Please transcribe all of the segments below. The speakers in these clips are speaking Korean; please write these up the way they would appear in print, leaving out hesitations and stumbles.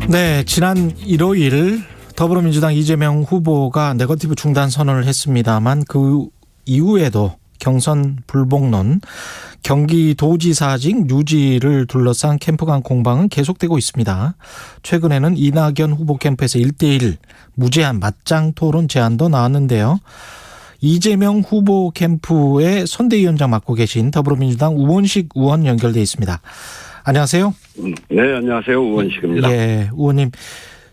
네, 지난 일요일 더불어민주당 이재명 후보가 네거티브 중단 선언을 했습니다만 그 이후에도 경선 불복론, 경기도지사직 유지를 둘러싼 캠프 간 공방은 계속되고 있습니다. 최근에는 이낙연 후보 캠프에서 1대1 무제한 맞짱 토론 제안도 나왔는데요. 이재명 후보 캠프의 선대위원장 맡고 계신 더불어민주당 우원식 의원 연결돼 있습니다. 안녕하세요. 네, 안녕하세요. 우원식입니다. 예, 의원님.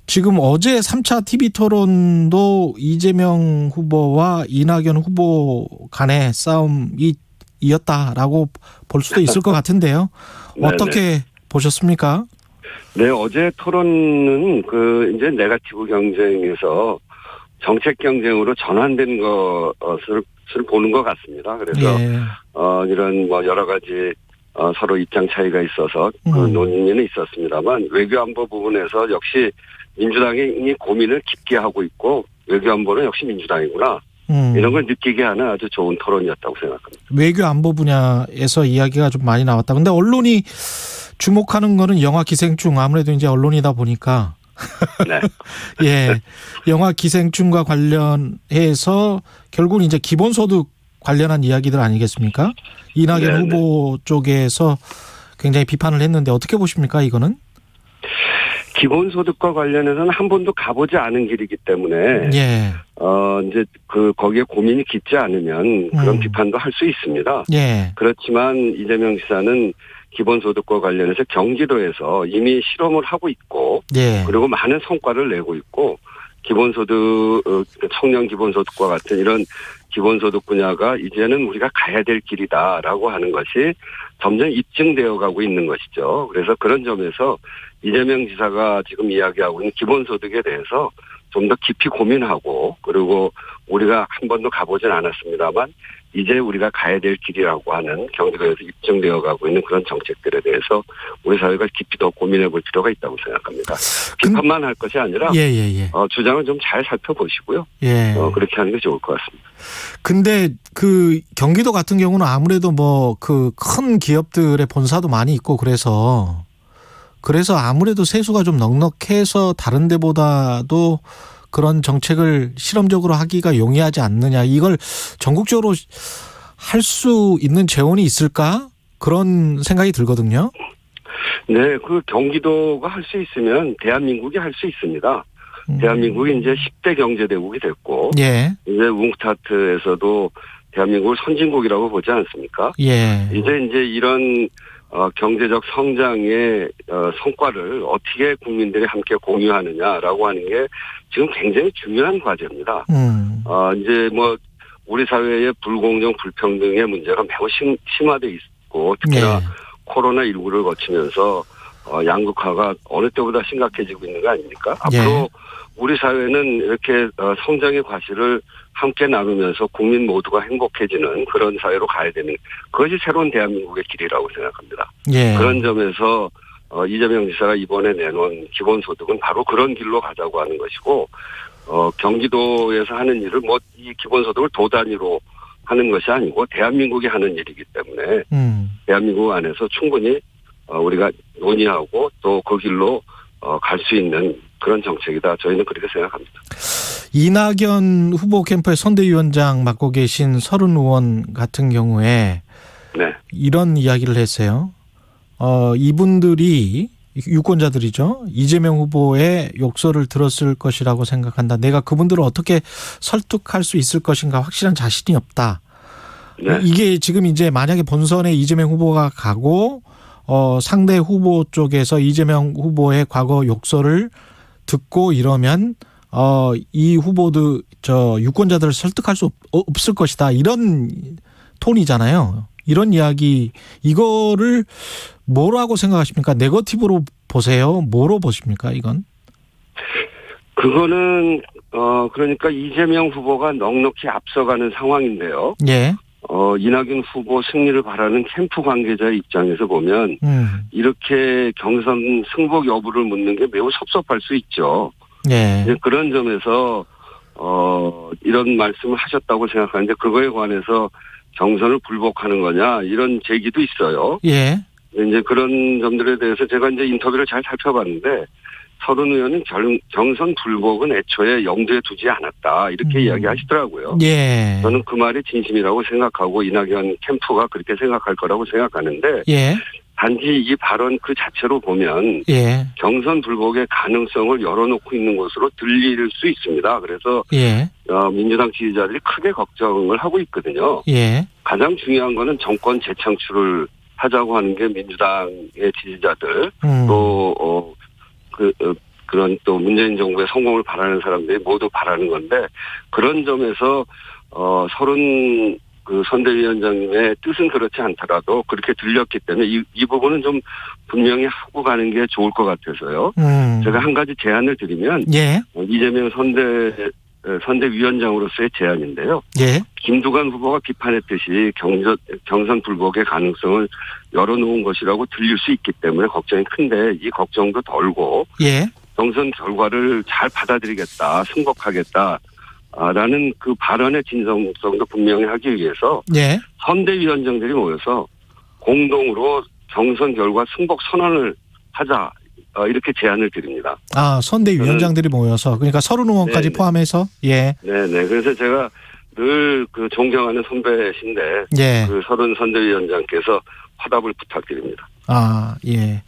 지금 어제 3차 TV토론도 이재명 후보와 이낙연 후보 간의 싸움이 이었다라고 볼 수도 있을 것 같은데요. 어떻게 보셨습니까? 네, 어제 토론은 이제 네거티브 경쟁에서 정책 경쟁으로 전환된 것을 보는 것 같습니다. 그래서 이런 여러 가지 서로 입장 차이가 있어서 그 논의는 있었습니다만 외교안보 부분에서 역시 민주당이 고민을 깊게 하고 있고 외교안보는 역시 민주당이구나. 이런 걸 느끼게 하는 아주 좋은 토론이었다고 생각합니다. 외교안보 분야에서 이야기가 좀 많이 나왔다. 근데 언론이 주목하는 거는 영화 기생충, 아무래도 이제 언론이다 보니까. 네. 예. 영화 기생충과 관련해서 결국은 이제 기본소득 관련한 이야기들 아니겠습니까? 이낙연 후보 쪽에서 굉장히 비판을 했는데 어떻게 보십니까, 이거는? 기본소득과 관련해서는 한 번도 가보지 않은 길이기 때문에, 이제 거기에 고민이 깊지 않으면 그런 비판도 할 수 있습니다. 그렇지만 이재명 지사는 기본소득과 관련해서 경기도에서 이미 실험을 하고 있고, 그리고 많은 성과를 내고 있고, 청년 기본소득과 같은 이런 기본소득 분야가 이제는 우리가 가야 될 길이다라고 하는 것이 점점 입증되어 가고 있는 것이죠. 그래서 그런 점에서 이재명 지사가 지금 이야기하고 있는 기본소득에 대해서 좀 더 깊이 고민하고, 그리고 우리가 한 번도 가보진 않았습니다만 이제 우리가 가야 될 길이라고 하는 경기도에서 입증되어 가고 있는 그런 정책들에 대해서 우리 사회가 깊이 더 고민해 볼 필요가 있다고 생각합니다. 비판만 할 것이 아니라 주장을 좀 잘 살펴보시고요. 그렇게 하는 게 좋을 것 같습니다. 근데 경기도 같은 경우는 아무래도 큰 기업들의 본사도 많이 있고 그래서 아무래도 세수가 좀 넉넉해서 다른 데보다도 그런 정책을 실험적으로 하기가 용이하지 않느냐. 이걸 전국적으로 할 수 있는 재원이 있을까? 그런 생각이 들거든요. 네, 경기도가 할 수 있으면 대한민국이 할 수 있습니다. 대한민국이 이제 10대 경제대국이 됐고, 이제 웅스타트에서도 대한민국을 선진국이라고 보지 않습니까? 이제 이런 경제적 성장의 성과를 어떻게 국민들이 함께 공유하느냐라고 하는 게 지금 굉장히 중요한 과제입니다. 이제 우리 사회의 불공정, 불평등의 문제가 매우 심화돼 있고, 특히나 코로나19를 거치면서 양극화가 어느 때보다 심각해지고 있는 거 아닙니까? 앞으로 우리 사회는 이렇게 성장의 과실을 함께 나누면서 국민 모두가 행복해지는 그런 사회로 가야 되는, 그것이 새로운 대한민국의 길이라고 생각합니다. 그런 점에서 이재명 지사가 이번에 내놓은 기본소득은 바로 그런 길로 가자고 하는 것이고, 경기도에서 하는 일을 이 기본소득을 도 단위로 하는 것이 아니고 대한민국이 하는 일이기 때문에 대한민국 안에서 충분히 우리가 논의하고 또 그 길로 갈 수 있는 그런 정책이다. 저희는 그렇게 생각합니다. 이낙연 후보 캠프의 선대위원장 맡고 계신 서른 의원 같은 경우에 이런 이야기를 했어요. 이분들이 유권자들이죠. 이재명 후보의 욕설을 들었을 것이라고 생각한다. 내가 그분들을 어떻게 설득할 수 있을 것인가 확실한 자신이 없다. 이게 지금 이제 만약에 본선에 이재명 후보가 가고 상대 후보 쪽에서 이재명 후보의 과거 욕설을 듣고 이러면 이 후보도 유권자들을 설득할 수 없을 것이다. 이런 톤이잖아요. 이런 이야기, 이거를 뭐라고 생각하십니까? 네거티브로 보세요? 뭐로 보십니까, 이건? 그거는 그러니까 이재명 후보가 넉넉히 앞서가는 상황인데요. 이낙연 후보 승리를 바라는 캠프 관계자의 입장에서 보면 이렇게 경선 승복 여부를 묻는 게 매우 섭섭할 수 있죠. 그런 점에서 이런 말씀을 하셨다고 생각하는데, 그거에 관해서 경선을 불복하는 거냐 이런 제기도 있어요. 이제 그런 점들에 대해서 제가 이제 인터뷰를 잘 살펴봤는데 서른 의원은 경선 불복은 애초에 염두에 두지 않았다. 이렇게 이야기하시더라고요. 예. 저는 그 말이 진심이라고 생각하고 이낙연 캠프가 그렇게 생각할 거라고 생각하는데 예. 단지 이 발언 그 자체로 보면 예. 경선 불복의 가능성을 열어놓고 있는 것으로 들릴 수 있습니다. 그래서 예. 민주당 지지자들이 크게 걱정을 하고 있거든요. 예. 가장 중요한 거는 정권 재창출을 하자고 하는 게 민주당의 지지자들 그런 또 문재인 정부의 성공을 바라는 사람들이 모두 바라는 건데 그런 점에서 서른 그 선대위원장님의 뜻은 그렇지 않더라도 그렇게 들렸기 때문에 이 부분은 좀 분명히 하고 가는 게 좋을 것 같아서요. 제가 한 가지 제안을 드리면 예. 이재명 선대위원장으로서의 제안인데요. 예. 김두관 후보가 비판했듯이 경선 불복의 가능성을 열어놓은 것이라고 들릴 수 있기 때문에 걱정이 큰데 이 걱정도 덜고 예. 경선 결과를 잘 받아들이겠다, 승복하겠다. 라는 그 발언의 진정성도 분명히 하기 위해서 예. 선대위원장들이 모여서 공동으로 경선 결과 승복 선언을 하자 이렇게 제안을 드립니다. 선대위원장들이 모여서 그러니까 서른 의원까지 네네. 포함해서 예. 네네. 그래서 제가 늘 그 존경하는 선배신데 예. 그 서른 선대위원장께서 화답을 부탁드립니다. 예.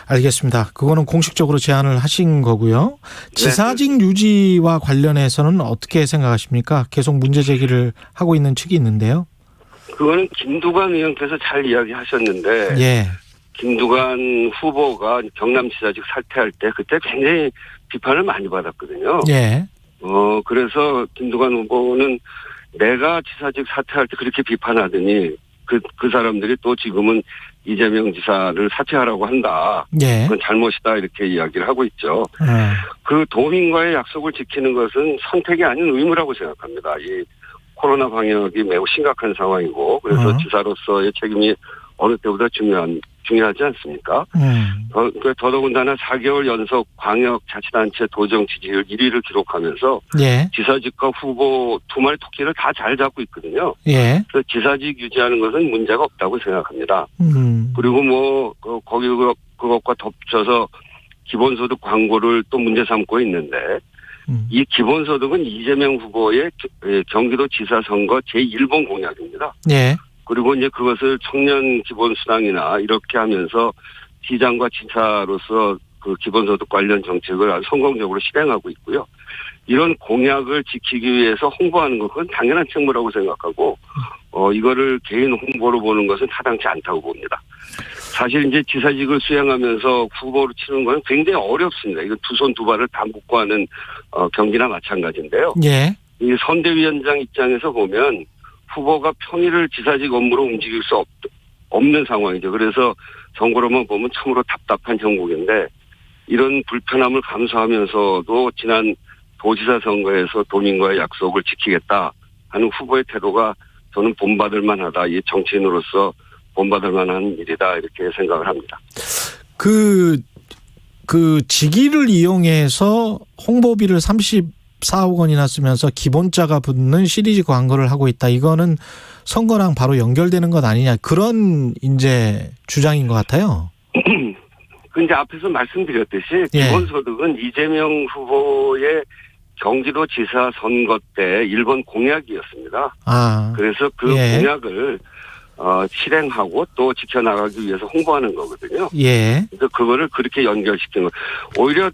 알겠습니다. 그거는 공식적으로 제안을 하신 거고요. 지사직 유지와 관련해서는 어떻게 생각하십니까? 계속 문제 제기를 하고 있는 측이 있는데요. 그거는 김두관 의원께서 잘 이야기하셨는데 예. 김두관 후보가 경남지사직 사퇴할 때 그때 굉장히 비판을 많이 받았거든요. 예. 그래서 김두관 후보는 내가 지사직 사퇴할 때 그렇게 비판하더니 그 사람들이 또 지금은 이재명 지사를 사퇴하라고 한다. 예. 그건 잘못이다 이렇게 이야기를 하고 있죠. 그 도민과의 약속을 지키는 것은 선택이 아닌 의무라고 생각합니다. 이 코로나 방역이 매우 심각한 상황이고 그래서 지사로서의 책임이 어느 때보다 중요하지 않습니까? 더더군다나 4개월 연속 광역자치단체 도정 지지율 1위를 기록하면서 예. 지사직과 후보 두 마리 토끼를 다 잘 잡고 있거든요. 예. 그래서 지사직 유지하는 것은 문제가 없다고 생각합니다. 그리고 그것과 덧붙여서 기본소득 광고를 또 문제 삼고 있는데 이 기본소득은 이재명 후보의 경기도지사 선거 제1번 공약입니다. 예. 그리고 이제 그것을 청년 기본수당이나 이렇게 하면서 시장과 지사로서 그 기본소득 관련 정책을 아주 성공적으로 실행하고 있고요. 이런 공약을 지키기 위해서 홍보하는 것은 당연한 책무라고 생각하고, 이거를 개인 홍보로 보는 것은 타당치 않다고 봅니다. 사실 이제 지사직을 수행하면서 후보로 치는 건 굉장히 어렵습니다. 이거 두 손 두 발을 다 묶고 하는 경기나 마찬가지인데요. 예. 이 선대위원장 입장에서 보면 후보가 평일을 지사직 업무로 움직일 수 없는 상황이죠. 그래서 선거로만 보면 참으로 답답한 형국인데 이런 불편함을 감수하면서도 지난 도지사 선거에서 도민과의 약속을 지키겠다 하는 후보의 태도가 저는 본받을 만하다. 이 정치인으로서 본받을 만한 일이다. 이렇게 생각을 합니다. 그 직위를 이용해서 홍보비를 34억 원이나 쓰면서 기본자가 붙는 시리즈 광고를 하고 있다. 이거는 선거랑 바로 연결되는 것 아니냐. 그런 이제 주장인 것 같아요. 그 이제 앞에서 말씀드렸듯이 기본소득은 이재명 후보의 경기도지사 선거 때 1번 공약이었습니다. 그래서 그 공약을 실행하고 또 지켜나가기 위해서 홍보하는 거거든요. 예. 그래서 그거를 그렇게 연결시키는 거. 오히려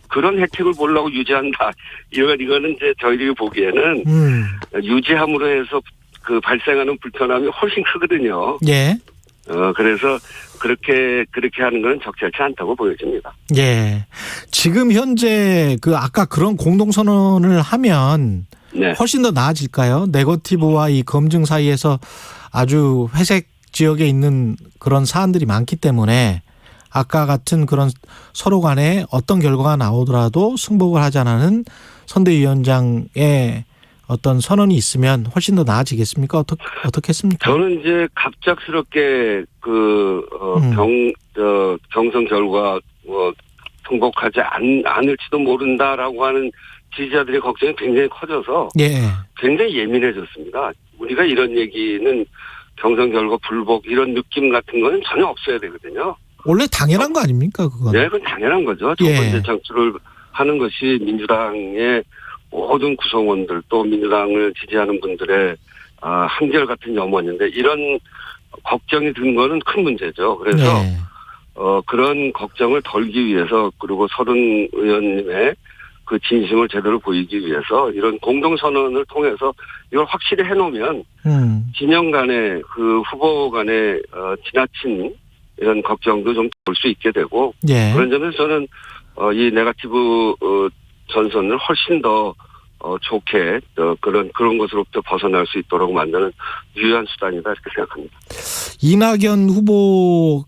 그런 혜택을 보려고 유지한다. 이거는 이제 저희들이 보기에는 유지함으로 해서 그 발생하는 불편함이 훨씬 크거든요. 예. 그래서 그렇게 하는 건 적절치 않다고 보여집니다. 예. 지금 현재 아까 그런 공동선언을 하면 훨씬 더 나아질까요? 네거티브와 이 검증 사이에서 아주 회색 지역에 있는 그런 사안들이 많기 때문에 아까 같은 그런 서로 간에 어떤 결과가 나오더라도 승복을 하자는 선대위원장의 어떤 선언이 있으면 훨씬 더 나아지겠습니까? 어떻겠습니까? 저는 이제 갑작스럽게 경선 결과 승복하지 않을지도 모른다라고 하는 지지자들의 걱정이 굉장히 커져서 굉장히 예민해졌습니다. 우리가 이런 얘기는 경선 결과 불복 이런 느낌 같은 거는 전혀 없어야 되거든요. 원래 당연한 거 아닙니까, 그건? 네, 그건 당연한 거죠. 정권 재창출을 하는 것이 민주당의 모든 구성원들 또 민주당을 지지하는 분들의 한결같은 염원인데 이런 걱정이 든 거는 큰 문제죠. 그래서 그런 걱정을 덜기 위해서 그리고 서른 의원님의 그 진심을 제대로 보이기 위해서 이런 공동선언을 통해서 이걸 확실히 해놓으면 진영 간의 그 후보 간의 지나친 이런 걱정도 좀 볼 수 있게 되고 그런 점에서 저는 이 네거티브 전선을 훨씬 더 좋게 그런 것으로부터 벗어날 수 있도록 만드는 유효한 수단이다 이렇게 생각합니다. 이낙연 후보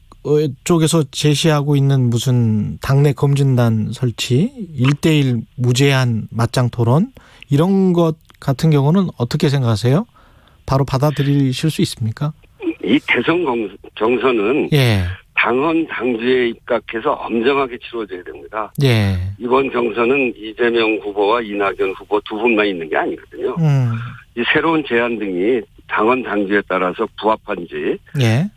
쪽에서 제시하고 있는 무슨 당내 검진단 설치, 1대1 무제한 맞짱 토론 이런 것 같은 경우는 어떻게 생각하세요? 바로 받아들이실 수 있습니까? 이 대선 경선은 당헌 당규에 입각해서 엄정하게 치러져야 됩니다. 이번 경선은 이재명 후보와 이낙연 후보 두 분만 있는 게 아니거든요. 이 새로운 제안 등이 당헌 당규에 따라서 부합한지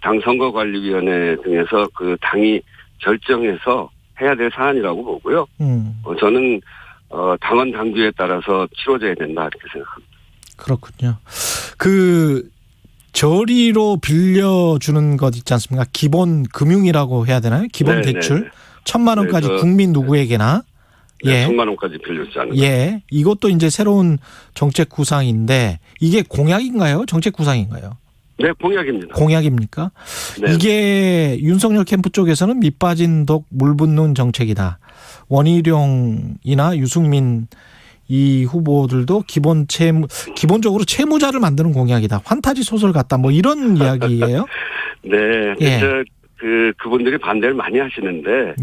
당 선거관리위원회 등에서 그 당이 결정해서 해야 될 사안이라고 보고요. 저는 당헌 당규에 따라서 치러져야 된다 이렇게 생각합니다. 그렇군요. 저리로 빌려주는 것 있지 않습니까? 기본 금융이라고 해야 되나요? 기본 대출 1,000만 원까지 국민 누구에게나 1,000만 원까지 빌려주지 않는 이것도 이제 새로운 정책 구상인데 이게 공약인가요? 정책 구상인가요? 네, 공약입니다. 공약입니까? 이게 윤석열 캠프 쪽에서는 밑 빠진 독 물 붓는 정책이다. 원희룡이나 유승민 이 후보들도 기본적으로 채무자를 만드는 공약이다. 환타지 소설 같다. 뭐 이런 이야기예요. 그분들이 반대를 많이 하시는데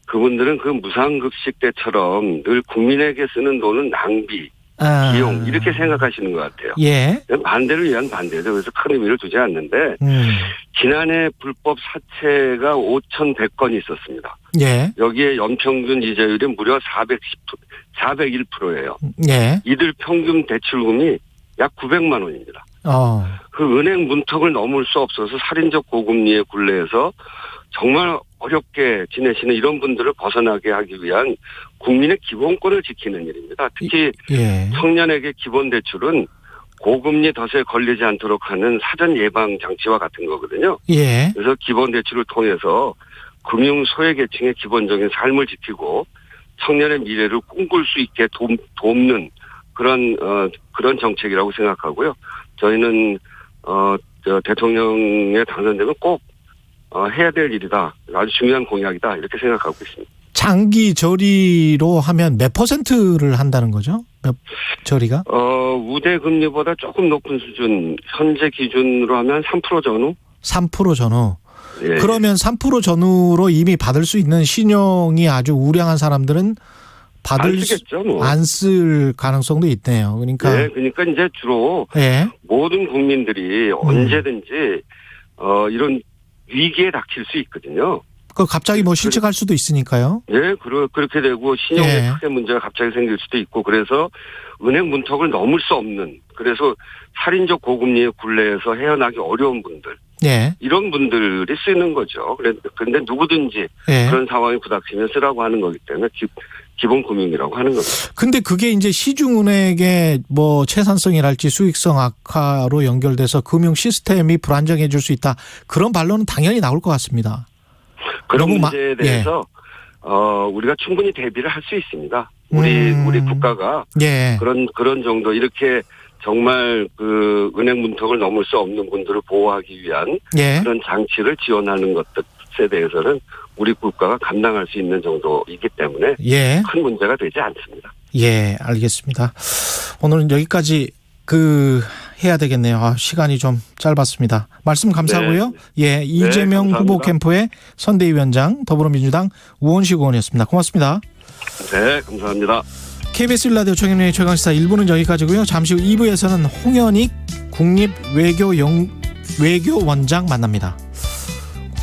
그분들은 그 무상급식 때처럼 늘 국민에게 쓰는 돈은 낭비, 비용 이렇게 생각하시는 것 같아요. 반대를 위한 반대죠. 그래서 큰 의미를 두지 않는데 지난해 불법 사채가 5,100건이 있었습니다. 여기에 연평균 이자율이 무려 401%예요. 이들 평균 대출금이 약 900만 원입니다. 그 은행 문턱을 넘을 수 없어서 살인적 고금리의 굴레에서 정말 어렵게 지내시는 이런 분들을 벗어나게 하기 위한 국민의 기본권을 지키는 일입니다. 특히 청년에게 기본 대출은 고금리 덫에 걸리지 않도록 하는 사전 예방 장치와 같은 거거든요. 그래서 기본 대출을 통해서 금융 소외계층의 기본적인 삶을 지키고 청년의 미래를 꿈꿀 수 있게 돕는 그런 정책이라고 생각하고요. 저희는 대통령에 당선되면 꼭 해야 될 일이다. 아주 중요한 공약이다. 이렇게 생각하고 있습니다. 장기 저리로 하면 몇 %를 한다는 거죠? 저리가? 우대 금리보다 조금 높은 수준, 현재 기준으로 하면 3% 전후? 3% 전후. 그러면 3% 전후로 이미 받을 수 있는 신용이 아주 우량한 사람들은 안 쓸 가능성도 있네요. 그러니까. 그러니까 이제 주로 모든 국민들이 언제든지 이런 위기에 닥칠 수 있거든요. 갑자기 뭐 실직할 수도 있으니까요. 그렇게 되고 신용에 크게 문제가 갑자기 생길 수도 있고 그래서 은행 문턱을 넘을 수 없는 그래서 살인적 고금리의 굴레에서 헤어나기 어려운 분들 이런 분들이 쓰는 거죠. 그런데 누구든지 그런 상황이 부닥치면 쓰라고 하는 거기 때문에 기본 금융이라고 하는 겁니다. 근데 그게 이제 시중은행의 뭐 채산성이랄지 수익성 악화로 연결돼서 금융 시스템이 불안정해질 수 있다. 그런 반론은 당연히 나올 것 같습니다. 그런 문제에 대해서 우리가 충분히 대비를 할 수 있습니다. 우리 국가가 그런 정도 이렇게 정말 그 은행 문턱을 넘을 수 없는 분들을 보호하기 위한 그런 장치를 지원하는 것에 대해서는 우리 국가가 감당할 수 있는 정도이기 때문에 큰 문제가 되지 않습니다. 알겠습니다. 오늘은 여기까지 해야 되겠네요. 시간이 좀 짧았습니다. 말씀 감사하고요. 이재명 후보 캠프의 선대위원장 더불어민주당 우원식 의원이었습니다. 고맙습니다. 감사합니다. KBS 1라디오 최경영의 최강시사 1부는 여기까지고요. 잠시 후 2부에서는 홍현익 국립외교원장 만납니다.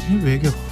국립외교